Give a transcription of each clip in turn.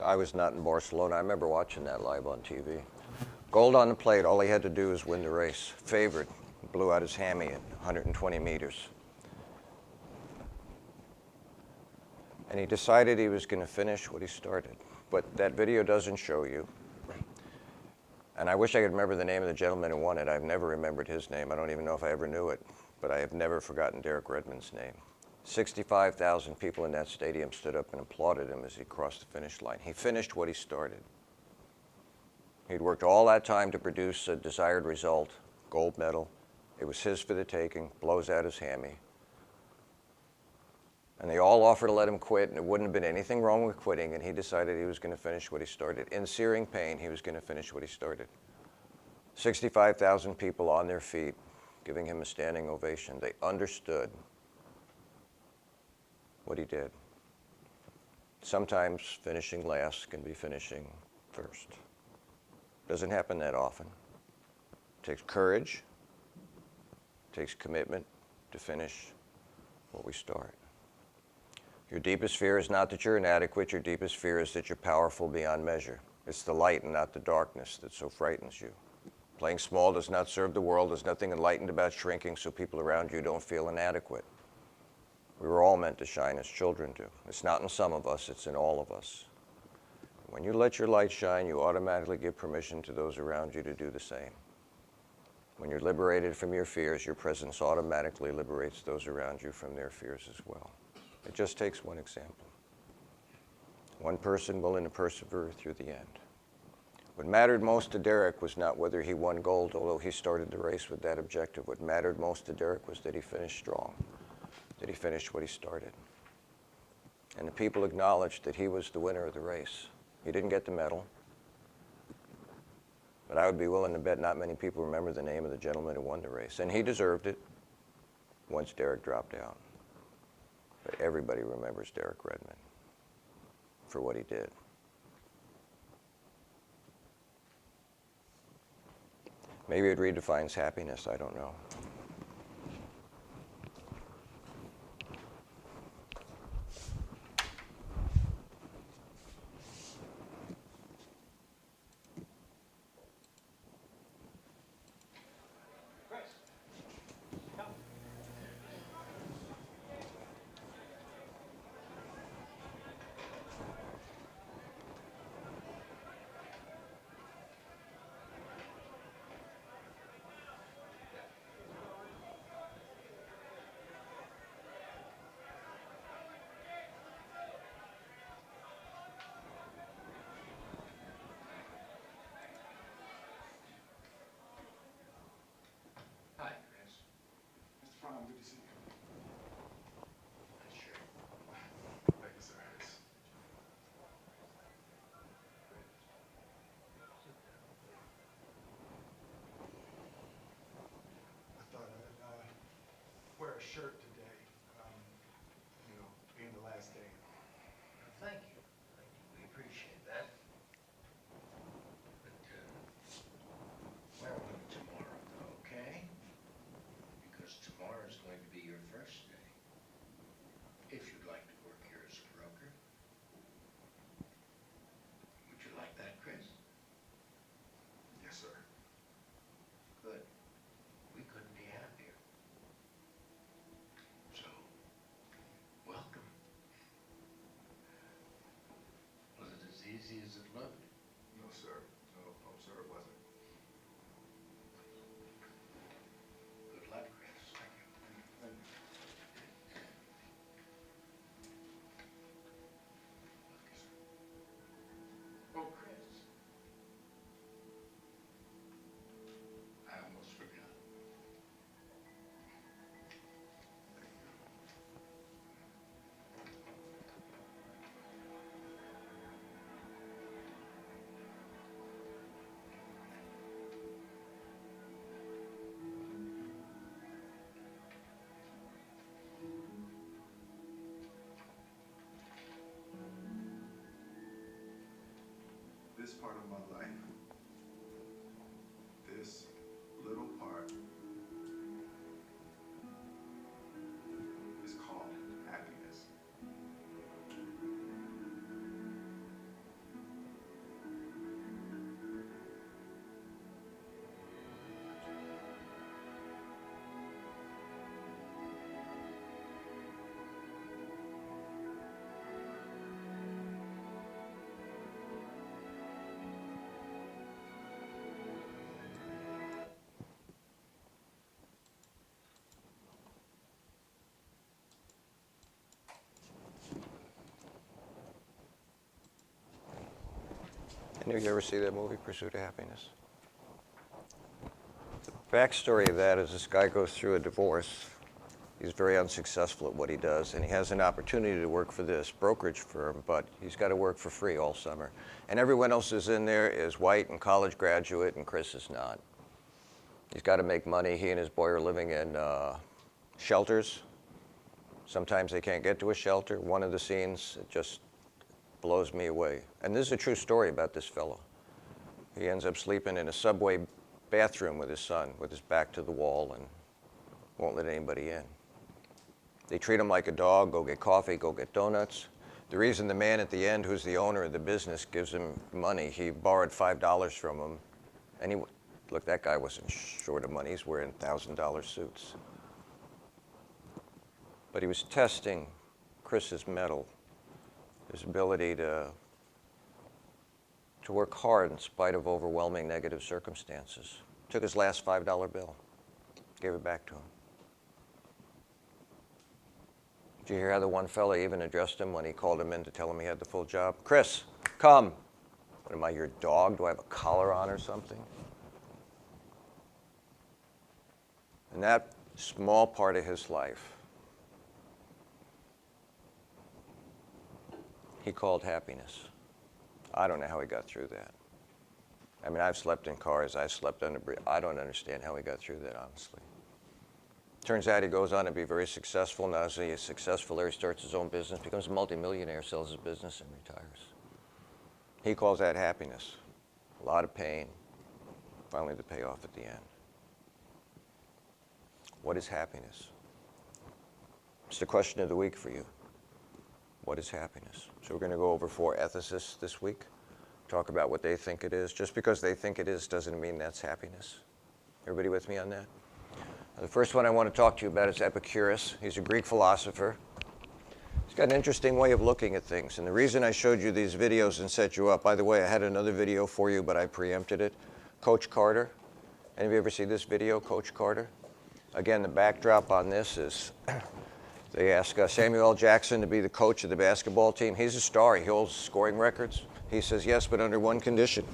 I was not in Barcelona. I remember watching that live on TV. Gold on the plate. All he had to do was win the race. Favorite. Blew out his hammy at 120 meters. And he decided he was going to finish what he started. But that video doesn't show you. And I wish I could remember the name of the gentleman who won it. I've never remembered his name. I don't even know if I ever knew it. But I have never forgotten Derek Redmond's name. 65,000 people in that stadium stood up and applauded him as he crossed the finish line. He finished what he started. He'd worked all that time to produce a desired result, gold medal. It was his for the taking, blows out his hammy. And they all offered to let him quit, and it wouldn't have been anything wrong with quitting, and he decided he was going to finish what he started. In searing pain, he was going to finish what he started. 65,000 people on their feet, giving him a standing ovation. They understood what he did. Sometimes finishing last can be finishing first. Doesn't happen that often. It takes courage, it takes commitment to finish what we start. Your deepest fear is not that you're inadequate. Your deepest fear is that you're powerful beyond measure. It's the light and not the darkness that so frightens you. Playing small does not serve the world. There's nothing enlightened about shrinking so people around you don't feel inadequate. We were all meant to shine as children do. It's not in some of us, it's in all of us. When you let your light shine, you automatically give permission to those around you to do the same. When you're liberated from your fears, your presence automatically liberates those around you from their fears as well. It just takes one example. One person willing to persevere through the end. What mattered most to Derek was not whether he won gold, although he started the race with that objective. What mattered most to Derek was that he finished strong, that he finished what he started. And the people acknowledged that he was the winner of the race. He didn't get the medal, but I would be willing to bet not many people remember the name of the gentleman who won the race. And he deserved it once Derek dropped out. But everybody remembers Derek Redmond for what he did. Maybe it redefines happiness, I don't know. Good to see you. Sure. Thank you, sir. I thought I'd wear a shirt today, being the last day. Thank you. We appreciate that. But wear one tomorrow, though, okay? Because tomorrow is going to be your first day. If you'd like to work here as a broker. Would you like that, Chris? Yes, sir. Good. We couldn't be happier. So, welcome. Was it as easy as it looked? No, sir. No, sir, it wasn't. Good luck, Chris. Thank you. Thank you. Oh, Chris. I almost forgot. This part of my life, this little part, is called happiness. Any of you ever see that movie, Pursuit of Happiness? The backstory of that is this guy goes through a divorce. He's very unsuccessful at what he does, and he has an opportunity to work for this brokerage firm, but he's got to work for free all summer. And everyone else is in there is white and college graduate, and Chris is not. He's got to make money. He and his boy are living in shelters. Sometimes they can't get to a shelter. One of the scenes, it just blows me away. And this is a true story about this fellow. He ends up sleeping in a subway bathroom with his son, with his back to the wall, and won't let anybody in. They treat him like a dog. Go get coffee, go get donuts. The reason the man at the end, who's the owner of the business, gives him money, he borrowed $5 from him, and look, that guy wasn't short of money. He's wearing $1,000 suits. But he was testing Chris's mettle, his ability to work hard in spite of overwhelming negative circumstances. Took his last $5 bill, gave it back to him. Did you hear how the one fella even addressed him when he called him in to tell him he had the full job? Chris, come. What, am I your dog? Do I have a collar on or something? And that small part of his life, he called happiness. I don't know how he got through that. I mean, I've slept in cars. I slept under bridges. I don't understand how he got through that, honestly. Turns out he goes on to be very successful. Not only is he successful there, he starts his own business, becomes a multimillionaire, sells his business, and retires. He calls that happiness. A lot of pain, finally the payoff at the end. What is happiness? It's the question of the week for you. What is happiness? So we're going to go over 4 ethicists this week, talk about what they think it is. Just because they think it is doesn't mean that's happiness. Everybody with me on that? The first one I want to talk to you about is Epicurus. He's a Greek philosopher. He's got an interesting way of looking at things. And the reason I showed you these videos and set you up, by the way, I had another video for you, but I preempted it. Coach Carter. Any of you ever see this video, Coach Carter? Again, the backdrop on this is they ask Samuel L. Jackson to be the coach of the basketball team. He's a star. He holds scoring records. He says, yes, but under one condition.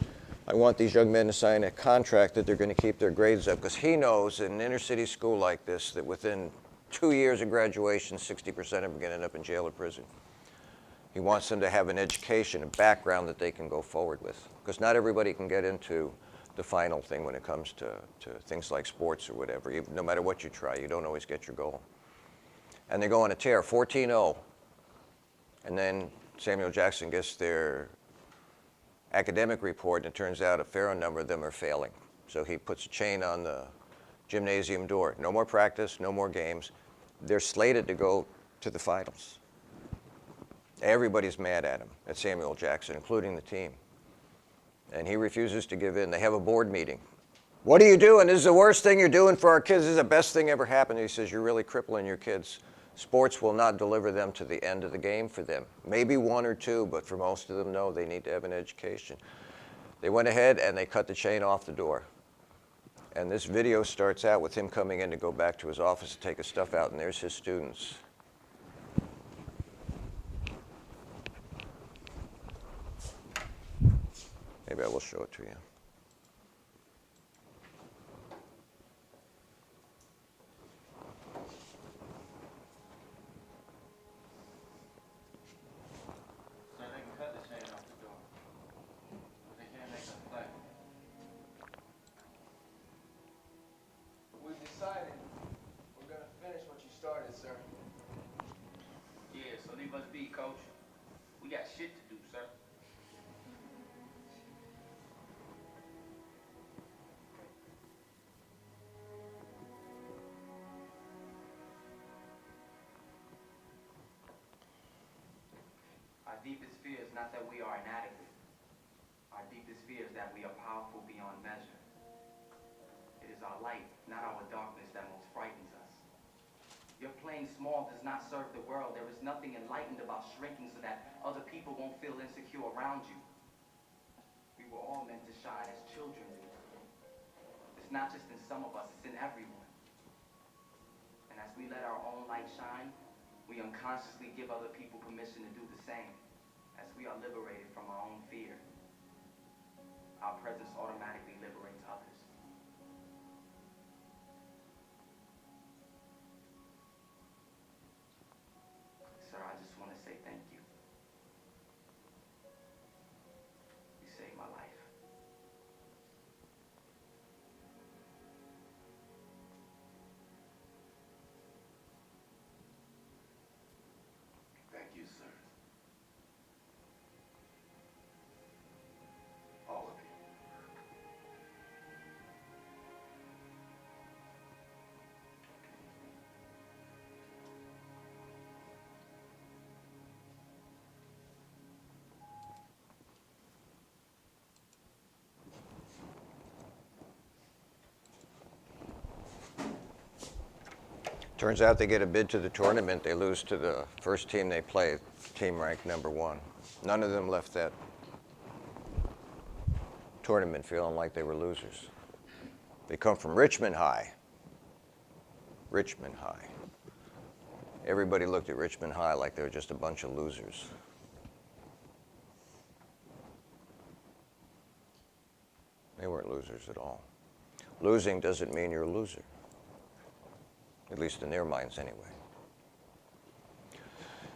I want these young men to sign a contract that they're going to keep their grades up, because he knows in an inner city school like this that within 2 years of graduation, 60% of them are going to end up in jail or prison. He wants them to have an education, a background that they can go forward with, because not everybody can get into the final thing when it comes to things like sports or whatever. No matter what you try, you don't always get your goal. And they go on a tear, 14-0. And then Samuel Jackson gets their academic report, and it turns out a fair number of them are failing. So he puts a chain on the gymnasium door. No more practice, no more games. They're slated to go to the finals. Everybody's mad at him, at Samuel Jackson, including the team. And he refuses to give in. They have a board meeting. What are you doing? This is the worst thing you're doing for our kids. This is the best thing ever happened. He says, you're really crippling your kids. Sports will not deliver them to the end of the game for them. Maybe 1 or 2, but for most of them, no, they need to have an education. They went ahead and they cut the chain off the door. And this video starts out with him coming in to go back to his office to take his stuff out, and there's his students. Maybe I will show it to you. So they can cut the chain off the door, but they can't make them play. We've decided we're going to finish what you started, sir. Yeah, so leave us be, coach. We got shit to do, sir. Our deepest fear is not that we are inadequate. Our deepest fear is that we are powerful beyond measure. It is our light, not our darkness, that most frightens us. Your playing small does not serve the world. There is nothing enlightened about shrinking so that other people won't feel insecure around you. We were all meant to shine as children do. It's not just in some of us, it's in everyone. And as we let our own light shine, we unconsciously give other people permission to do the same, as we are liberated from our own fear. our presence automatically liberates others. Sir, I just want to say thank you. You saved my life. Thank you, sir. All of you. Turns out they get a bid to the tournament, they lose to the first team they play, team ranked #1. None of them left that tournament feeling like they were losers. They come from Richmond High. Richmond High. Everybody looked at Richmond High like they were just a bunch of losers. They weren't losers at all. Losing doesn't mean you're a loser. At least in their minds anyway.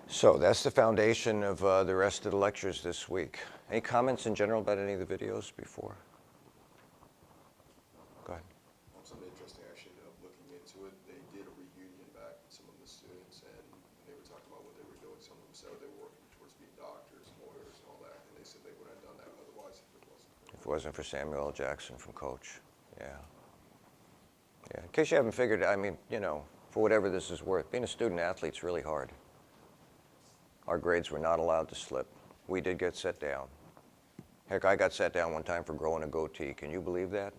So that's the foundation of the rest of the lectures this week. Any comments in general about any of the videos before? Go ahead. Something interesting, I actually ended up looking into it. They did a reunion back with some of the students, and they were talking about what they were doing. Some of them said they were working towards being doctors, lawyers, and all that, and they said they wouldn't have done that otherwise if it wasn't for If it wasn't for Samuel L. Jackson from Coach, yeah. Yeah, in case you haven't figured, I mean, you know, for whatever this is worth, being a student athlete's really hard. Our grades were not allowed to slip. We did get set down. Heck, I got set down one time for growing a goatee. Can you believe that?